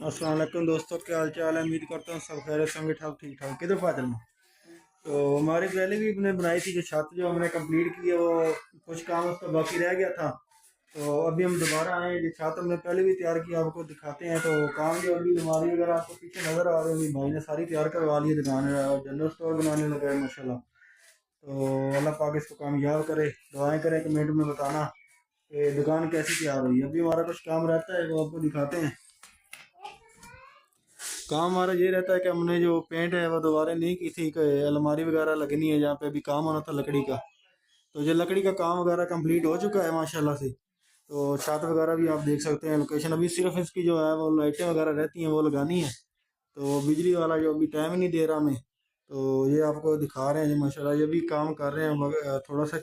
अस्सलाम वालेकुम दोस्तों, क्या हाल चाल है। उम्मीद करता हूँ सब खैरियत से होंगे, ठाक ठीक ठाक। किधर फातिल में तो हमारी पहले भी हमने बनाई थी जो छत, जो हमने कंप्लीट की है, वो कुछ काम उसका बाकी रह गया था। तो अभी हम दोबारा आए, जो छत हमने पहले भी तैयार की, आपको दिखाते हैं। तो काम जो अभी अलमारी वगैरह आपको पीछे नजर आ रही होगी, भाई ने सारी तैयार करवा ली है। दुकान जनरल स्टोर बनाने लगा है माशाल्लाह। तो अल्लाह पाक इसको कामयाब करे। दुआएं करें, कमेंट में बताना कि दुकान कैसी तैयार हुई। अभी हमारा कुछ काम रहता है, वो आपको दिखाते हैं। काम हमारा ये रहता है कि हमने जो पेंट है वो दोबारा नहीं की थी, कि अलमारी वगैरह लगनी है जहाँ पे अभी काम होना था लकड़ी का। तो जो लकड़ी का काम वगैरह कंप्लीट हो चुका है माशाल्लाह से। तो छत वगैरह भी आप देख सकते हैं लोकेशन। अभी सिर्फ इसकी जो है वो लाइटें वगैरह रहती हैं वो लगानी है। तो बिजली वाला जो अभी टाइम ही नहीं दे रहा हमें। तो ये आपको दिखा रहे हैं जी, माशाल्लाह ये भी काम कर रहे हैं, थोड़ा सा